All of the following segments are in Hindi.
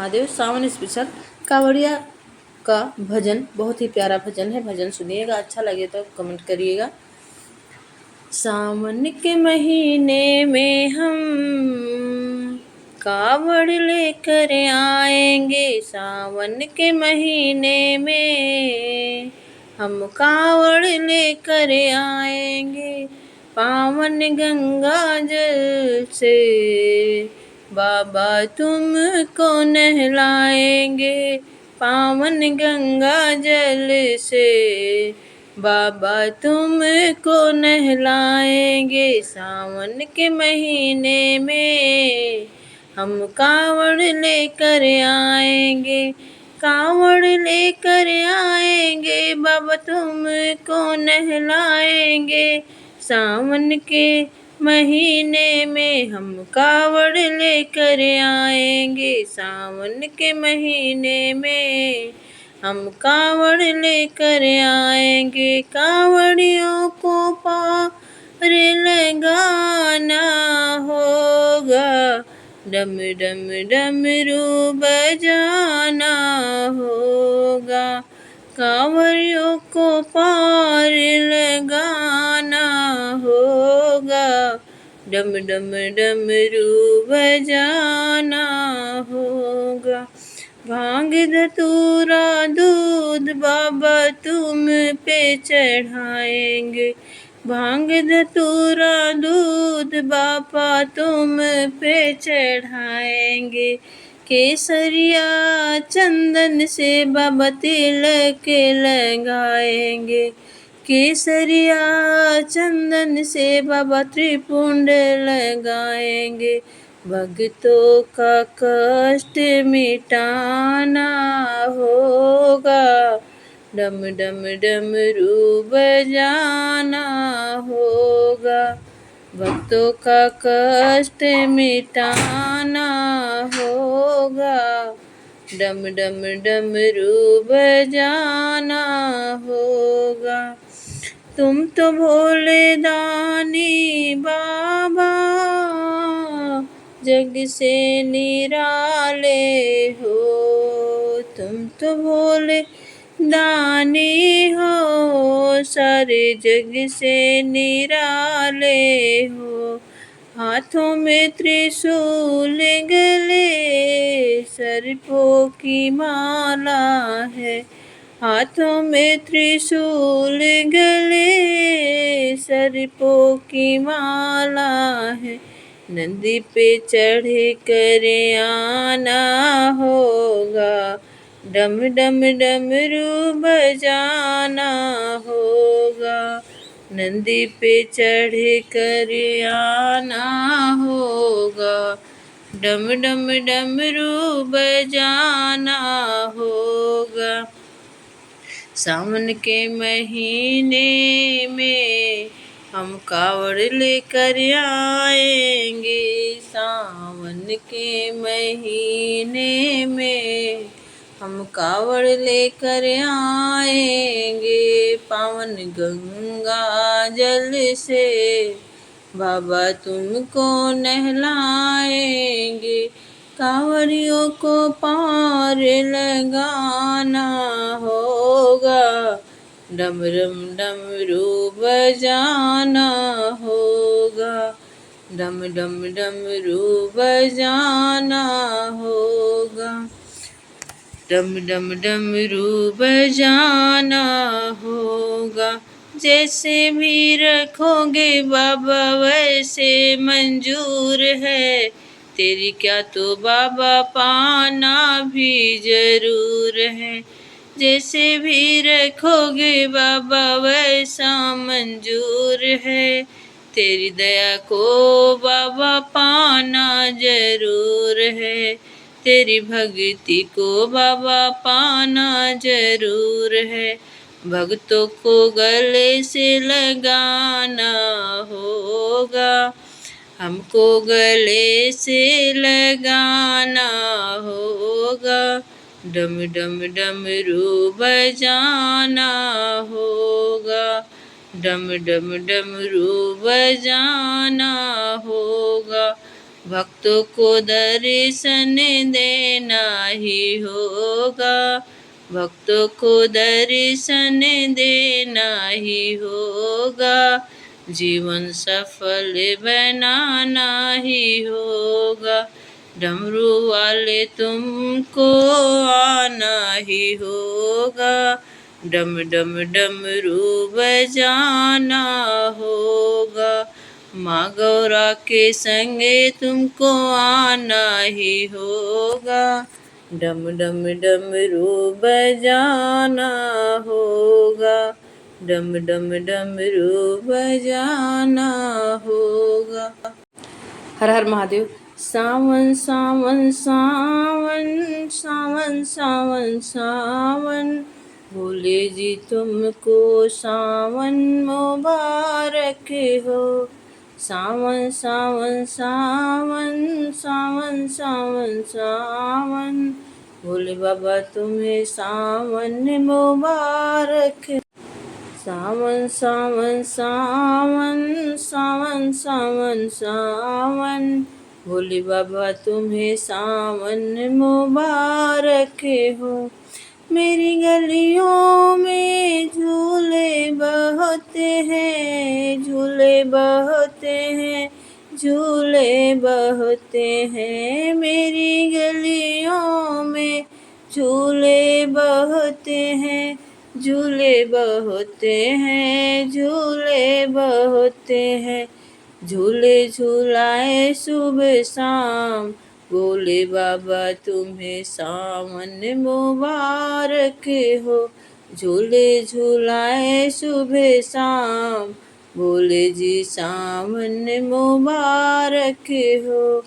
महादेव सावन स्पेशल कांवड़िया का भजन बहुत ही प्यारा भजन है। भजन सुनिएगा, अच्छा लगे तो कमेंट करिएगा। सावन के महीने में हम कावड़ लेकर आएंगे, सावन के महीने में हम कावड़ लेकर आएंगे। पावन गंगा जल से बाबा तुमको नहलाएंगे, पावन गंगा जल से बाबा तुमको नहलाएंगे। सावन के महीने में हम कावड़ लेकर आएंगे, कावड़ लेकर आएंगे, बाबा तुमको नहलाएंगे। सावन के महीने में हम कावड़ लेकर आएंगे, सावन के महीने में हम कावड़ लेकर आएंगे। कावड़ियों को पार लगाना होगा, डम डम डमरू बजाना होगा। कांवरियों को पार लगाना होगा, डम डम डमरू बजाना होगा। भांग धतूरा दूध बाबा तुम पे चढ़ाएंगे, भांग धतूरा दूध बाबा तुम पे चढ़ाएंगे। केसरिया चंदन से बाबा तिलक लगाएंगे, केसरिया चंदन से बाबा त्रिपुंड लगाएंगे। भक्तों का कष्ट मिटाना होगा, डम डम डमरू बजाना होगा। भक्तों का कष्ट मिटाना होगा, डम डम डमरू बजाना होगा। तुम तो भोले दानी बाबा जग से निराले हो, तुम तो भोले दानी हो, सारे जग से निराले हो। हाथों में त्रिशूल गले सर्पों की माला है, हाथों में त्रिशूल गले सर्पों की माला है। नंदी पे चढ़ कर आना होगा, डम डम डमरू बजाना होगा। नंदी पे चढ़ कर आना होगा, डम डम डमरू बजाना होगा। सावन के महीने में हम कावड़ लेकर आएंगे, सावन के महीने में हम कावड़ लेकर आएंगे। पावन गंगा जल से बाबा तुमको नहलाएंगे, कांवरियों को पार लगाना होगा, डम डम डमरू बजाना होगा, डम डम डमरू बजाना होगा, डम डम डमरू बजाना होगा। जैसे भी रखोगे बाबा वैसे मंजूर है, तेरी क्या तो बाबा पाना भी जरूर है। जैसे भी रखोगे बाबा वैसा मंजूर है, तेरी दया को बाबा पाना जरूर है। तेरी भक्ति को बाबा पाना जरूर है। भक्तों को गले से लगाना होगा, हमको गले से लगाना होगा, डम डम डमरू बजाना होगा, डम डम डमरू बजाना होगा। भक्तों को दर्शन देना ही होगा, भक्तों को दर्शन देना ही होगा, जीवन सफल बनाना ही होगा, डमरू वाले तुमको आना ही होगा, डम डम डमरू बजाना होगा, माँ गौरा के संगे तुमको आना ही होगा, डम डम डमरू बजाना होगा, डम डम डमरू बजाना होगा। हर हर महादेव। सावन सावन सावन सावन सावन सावन, भोले जी तुमको सावन मुबारक हो, सावन सावन सावन सावन सावन सावन, भोले बाबा तुम्हें सावन मुबारक, सावन सावन सावन सावन सावन सावन, भोले बाबा तुम्हें सावन मुबारक हो, मेरी गलियों में झूले बहते हैं, झूले बहते हैं, झूले बहते हैं, मेरी गलियों में झूले बहते हैं, झूले बहते हैं, झूले बहते हैं, झूले झूलाए सुबह शाम, भोले बाबा तुम्हें सावन मुबारक हो, झूले झूलाए सुबह शाम, भोले जी सावन मुबारक हो,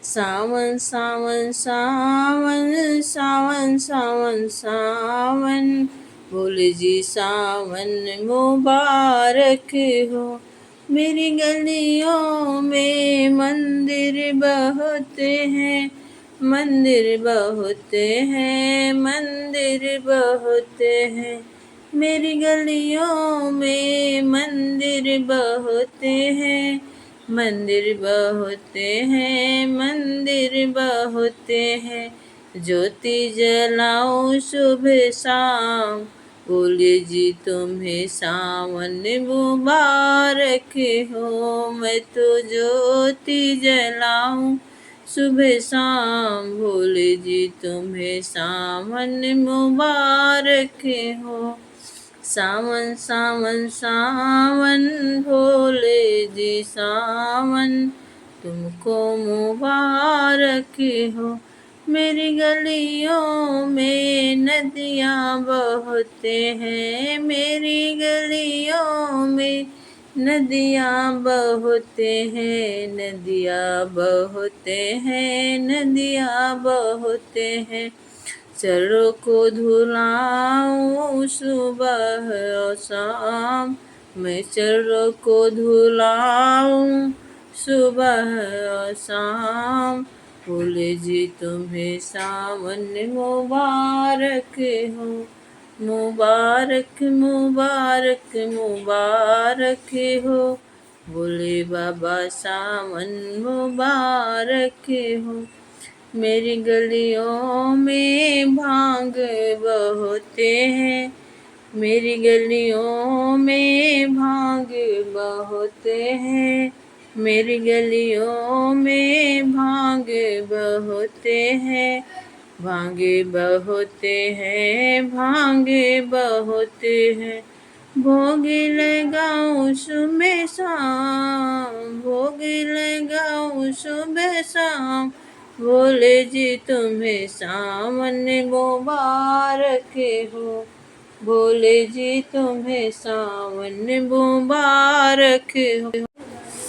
सावन सावन सावन सावन सावन सावन, भोले जी सावन मुबारक हो, मेरी गलियों में मंदिर बहते हैं, मंदिर बहते हैं, मंदिर बहते हैं, मेरी गलियों में मंदिर बहते हैं, मंदिर बहते हैं, मंदिर बहते हैं, ज्योति जलाऊं सुबह शाम, भोले जी तुम्हें सावन मुबारक हो, मैं तो ज्योति जलाऊं सुबह शाम, भोले जी तुम्हें सावन मुबारक हो, सावन सावन सावन, भोले जी सावन तुमको मुबारक हो, मेरी गलियों में नदियाँ बहते हैं, मेरी गलियों में नदियाँ बहते हैं, नदियाँ बहते हैं, नदियाँ बहते हैं, चरणों को धुलाऊं सुबह और शाम, मैं चरणों को धुलाऊं सुबह और शाम, भोले जी तुम्हें सावन मुबारक हो, मुबारक मुबारक मुबारक हो, भोले बाबा सावन मुबारक हो, मेरी गलियों में भांग बहते हैं, मेरी गलियों में भांग बहते हैं, मेरी गलियों में भांग बहते हैं, भांगे बहते हैं, भांगे बहते हैं, भोग लगाऊं सुबह शाम, भोग लगाऊं सुबह शाम, भोले जी तुम्हें सावन मुबारक हो, भोले जी तुम्हें सावन मुबारक हो,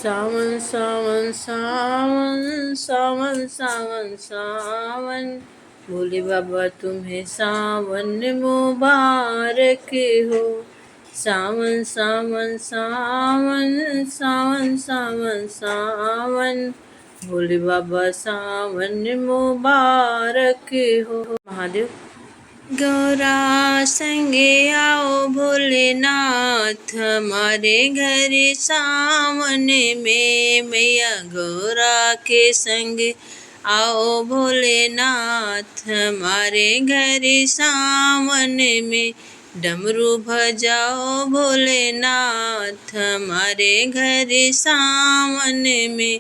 सावन सावन सावन सावन सावन सावन, भोले बाबा तुम्हें सावन मुबारक हो, सावन सावन सावन सावन सावन सावन, भोले बाबा सावन मुबारक हो। महादेव। गौरा संगे आओ भोलेनाथ हमारे घर सावन में। मैया गौरा के संग आओ भोलेनाथ हमारे घर सावन में। डमरू बजाओ भोलेनाथ हमारे घर सावन में।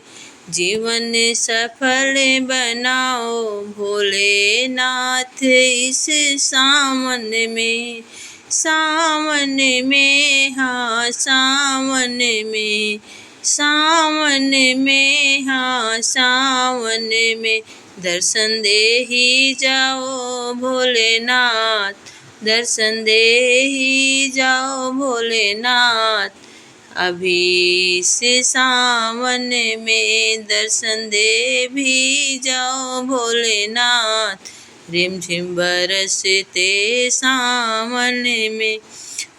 जीवन सफल बनाओ भोलेनाथ इस सावन में। सावन में हाँ सावन में, सावन में हाँ सावन में। दर्शन दे ही जाओ भोलेनाथ, दर्शन दे ही जाओ भोलेनाथ। अभी से सावन में दर्शन दे भी जाओ भोलेनाथ। रिमझिम बरसते सावन में।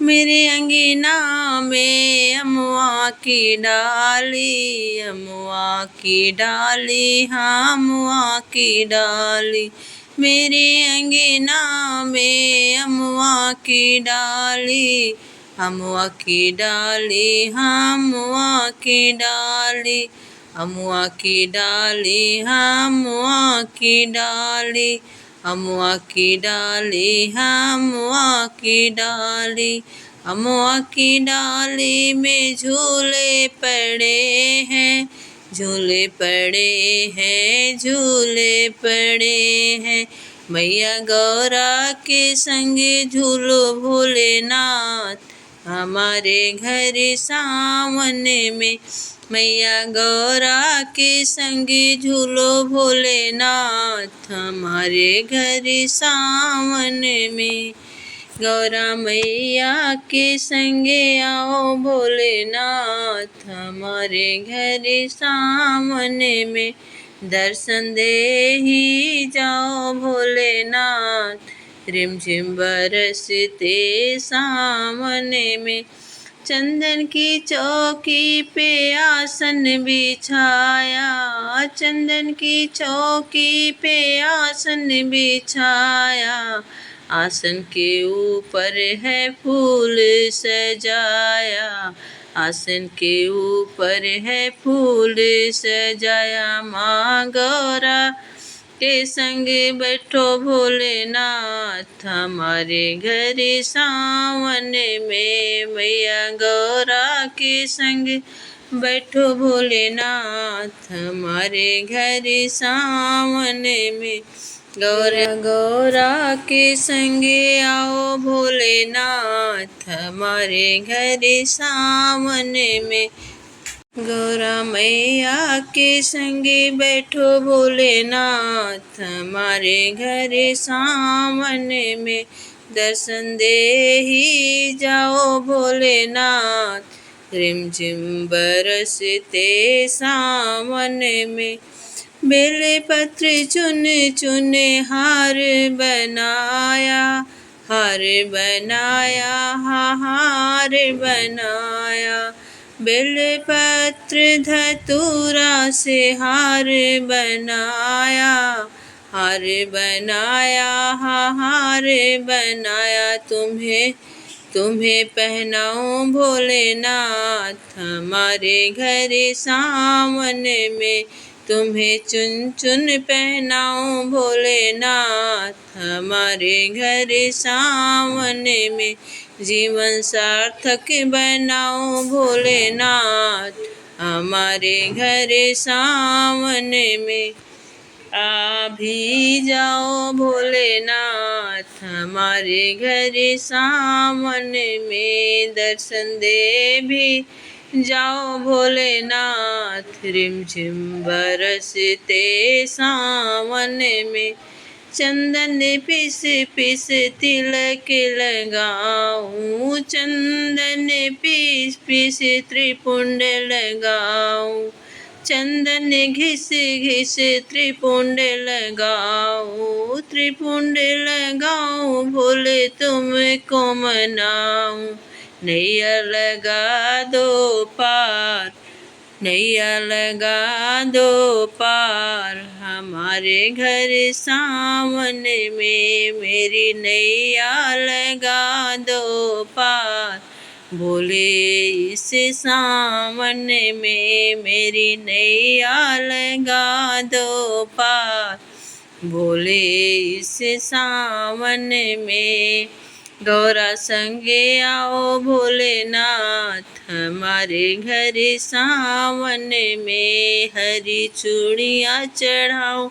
मेरे अंगना में अमुआ की डाली, अमुआ की डाली हाँ अमुआ की डाली। मेरे अंगना में अमुआ की डाली, अमुआ की डाली हाँ अमुआ की डाली। अमुआ की डाली हाँ अमुआ की डाली। अमुआ की डाली हाँ अमुआ की डाली। अमुआ की डाली में झूले पड़े हैं, झूले पड़े हैं, झूले पड़े हैं। मैया गौरा के संग झूलो भोलेनाथ हमारे घर सावन में। मैया गौरा के संग झूलो भोलेनाथ हमारे घर सावन में। गौरा मैया के संगे आओ भोलेनाथ हमारे घर सावन में। दर्शन दे ही जाओ भोलेनाथ, रिमझिम बरसते सावन में। चंदन की चौकी पे आसन बिछाया, चंदन की चौकी पे आसन बिछाया। आसन के ऊपर है फूल सजाया, आसन के ऊपर है फूल सजाया। माँ गौरा के संग बैठो भोलेनाथ हमारे घर सावन में। मैया गौरा के संग बैठो भोलेनाथ हमारे घर सावन में। गौरा के संगे आओ भोलेनाथ हमारे घर सावन में। गौरा मैया के संगे बैठो भोलेनाथ हमारे घर सावन में। दर्शन दे ही जाओ भोलेनाथ, रिमझिम बरसते सावन में। बेले पत्र चुन चुन हार बनाया, हार बनाया हाँ हार बनाया। बेले पत्र धतूरा से हार बनाया, हार बनाया हाँ हार बनाया। तुम्हें पहनाऊं भोलेनाथ हमारे घर सावन में। तुम्हें चुन चुन पहनाऊं भोलेनाथ हमारे घर सावन में। जीवन सार्थक बनाऊं भोलेनाथ हमारे घर सावन में। आ भी जाओ भोलेनाथ हमारे घर सावन में। दर्शन दे भी जाओ भोलेनाथ, रिमझिम बरसते सावन में। चंदन पिस पिस तिलक लगाऊं, चंदन पिस पिस त्रिपुंड लगाऊं। चंदन घिस घिस त्रिपुंड लगाऊं, त्रिपुंड लगाऊं भोले तुमको मनाऊं। नैया लगा दो पार, नैया लगा दो पार हमारे घर सावन में, मेरी नैया लगा दो पार बोले इस सावन में, मेरी नैया लगा दो पार बोले इस सावन में। गौरा संगे आओ भोलेनाथ हमारे घर सावन में, हरी चूड़ियाँ चढ़ाओ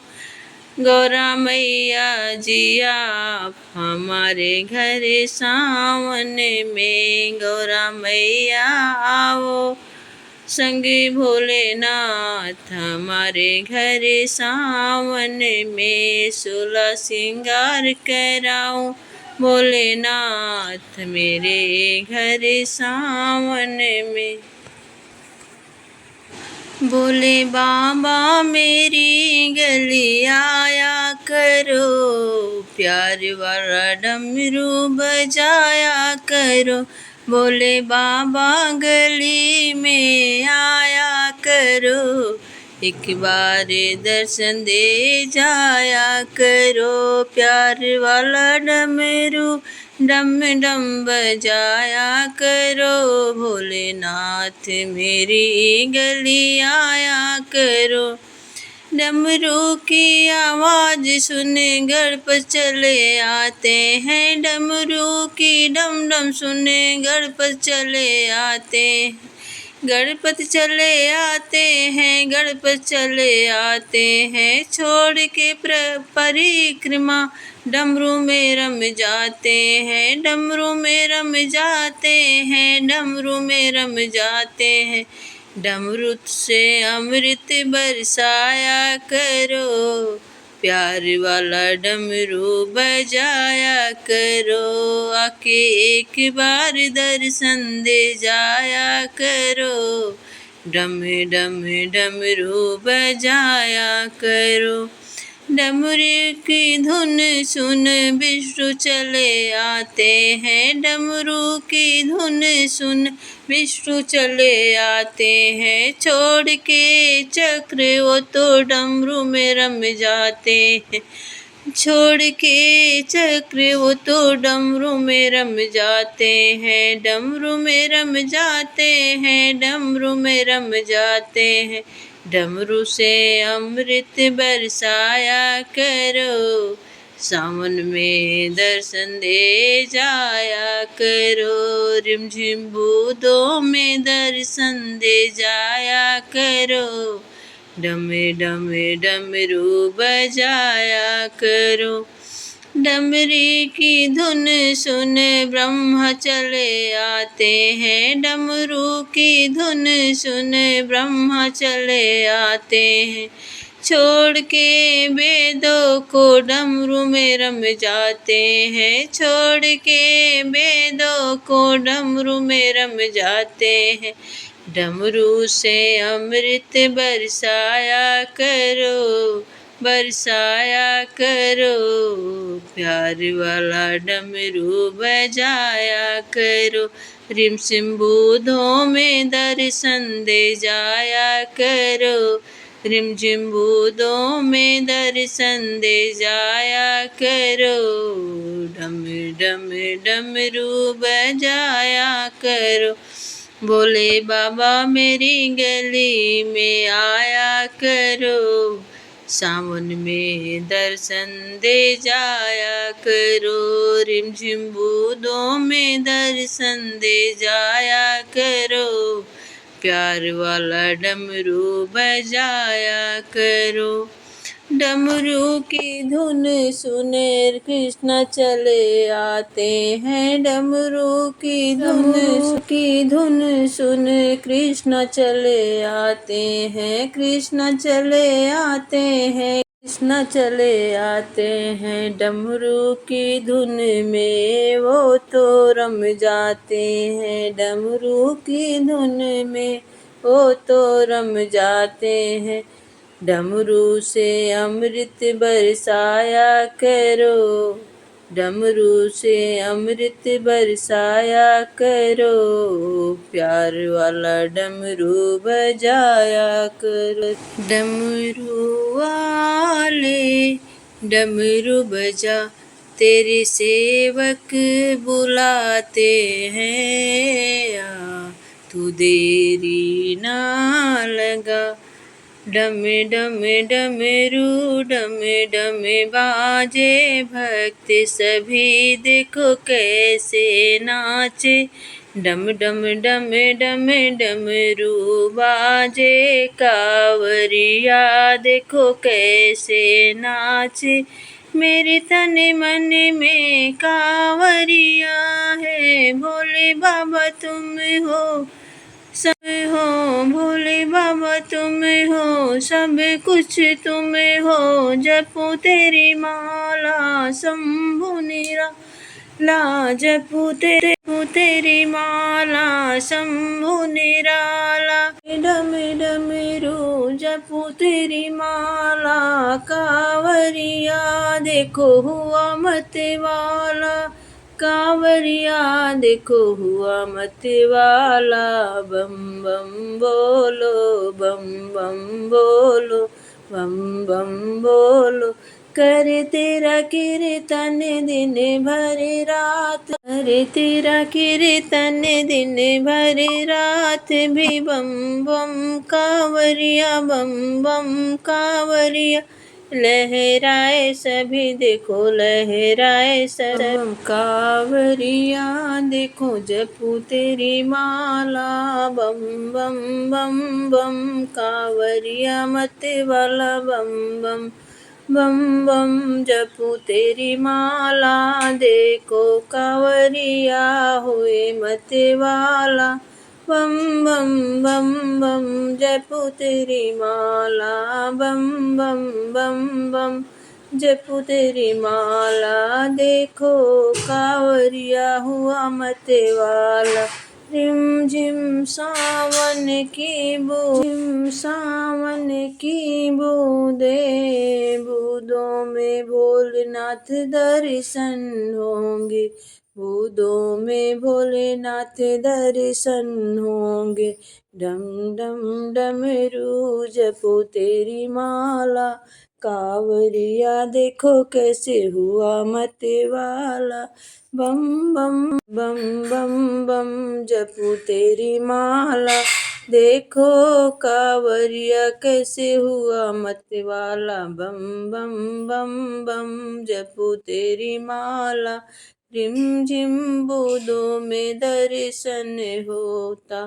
गौरा मैया जी आप हमारे घर सावन में। गौरा मैया आओ संगे भोलेनाथ हमारे घर सावन में, 16 श्रृंगार कराऊं भोलेनाथ मेरे घर सावन में। बोले बाबा मेरी गली आया करो, प्यार वाला डमरू बजाया करो। बोले बाबा गली में आया करो, एक बार दर्शन दे जाया करो। प्यार वाला डमरू डम डम बजाया करो, भोलेनाथ मेरी गली आया करो। डमरू की आवाज़ सुन गणपत चले आते हैं, डमरू की डम डम सुन गणपत चले आते हैं। गणपत चले आते हैं, गणपत चले आते हैं, छोड़ के परिक्रमा डमरू में रम जाते हैं, डमरू में रम जाते हैं, डमरू में रम जाते हैं। डमरू से अमृत बरसाया करो, प्यार वाला डमरू बजाया करो। आके एक बार दर्शन दे जाया करो, डम डम डमरू बजाया करो। डमरू की धुन सुन विष्णु चले आते हैं, डमरू की धुन सुन विष्णु चले आते हैं। छोड़ के चक्र वो तो डमरू में रम जाते हैं, छोड़ के चक्र वो तो डमरू में रम जाते हैं, डमरू में रम जाते हैं, डमरू में रम जाते हैं। डमरू से अमृत बरसाया करो, सावन में दर्शन दे जाया करो। रिमझिम बूंदों में दर्शन दे जाया करो, डमे डमे डमरू बजाया करो। डमरी की धुन सुन ब्रह्मा चले आते हैं, डमरू की धुन सुन ब्रह्मा चले आते हैं। छोड़ के वेदों को डमरू में रम जाते हैं, छोड़ के वेदों को डमरू में रम जाते हैं। डमरू से अमृत बरसाया करो, बरसाया करो, प्यार वाला डमरू बजाया करो। रिमझिम बूंदों में दर्शन दे जाया करो, रिमझिम बूंदों में दर्शन दे जाया करो। डम डम डमरू बजाया करो, बोले बाबा मेरी गली में आया करो, सावन में दर्शन दे जाया करो। रिमझिम बूंदों में दर्शन दे जाया करो, प्यार वाला डमरू बजाया करो। डमरू की धुन सुने कृष्ण चले आते हैं, डमरू की धुन सुन कृष्ण चले आते हैं, कृष्ण चले आते हैं, कृष्ण चले आते हैं। डमरू की धुन में वो तो रम जाते हैं, डमरू की धुन में वो तो रम जाते हैं। डमरू से अमृत बरसाया करो, डमरू से अमृत बरसाया करो, प्यार वाला डमरू बजाया करो। डमरू वाले डमरू बजा, तेरे सेवक बुलाते हैं, आ तू देरी ना लगा। डम डम डमरू डम डम बाजे, भक्त सभी देखो कैसे नाचे। डम डम डम डम डमरू बाजे, कांवरिया देखो कैसे नाचे। मेरे तन मन में कांवरिया है, भोले बाबा तुम हो सब हो, भोले बाबा तुम हो सब कुछ तुम हो। जपो तेरी माला शंभु निराला, जपो तेरी माला शंभु निराला। डम डमरू जपो तेरी माला, कांवरिया देखो हुआ मत वाला। कांवरिया देखो हुआ मत वाला। बम बम बोलो, बम बम बोलो, बम बम बोलो। करे तेरा कीर्तन दिन भर रात, करे तेरा कीर्तन दिन भर रात भी। बम बम कांवरिया, बम बम कांवरिया। लहराए सभी देखो, लहराए सब कांवरिया देखो, जपू तेरी माला। बम बम बम बम कांवरिया मत वाला। बम बम बम बम जपू तेरी माला, देखो कांवरिया हुए मत वाला। बम बम बम बम जपू तेरी माला, बम बम बम बम जपू तेरी माला। देखो कांवरिया हुआ मत वाला। रिम झिम सावन की बूंदे, सावन की बूंदे, बूंदों में भोलेनाथ दर्शन होंगे, बूंदों में भोलेनाथ दर्शन होंगे। डम डम डमरू जपो तेरी माला, कांवरिया देखो कैसे हुआ मत वाला। बम बम बम बम बम जपू तेरी माला, देखो कांवरिया कैसे हुआ मत वाला। बम बम बम बम जपू तेरी माला, रिम झिम बूंदों में दर्शन होता,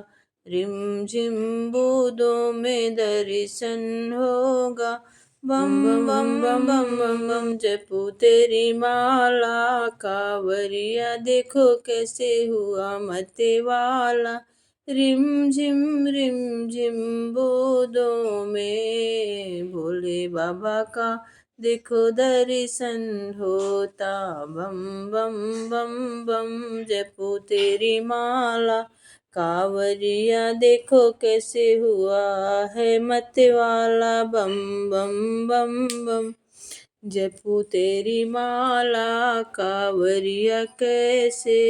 रिम झिम बूंदों में दर्शन होगा। बम बम बम बम बम जपू तेरी माला, कांवरिया देखो कैसे हुआ मत वाला। रिम झिम बूंदों में भोले बाबा का देखो दर्शन होता। बम बम बम बम जपू तेरी माला, कांवरिया देखो कैसे हुआ है मत वाला। बम बम बम बम जपू तेरी माला, कांवरिया कैसे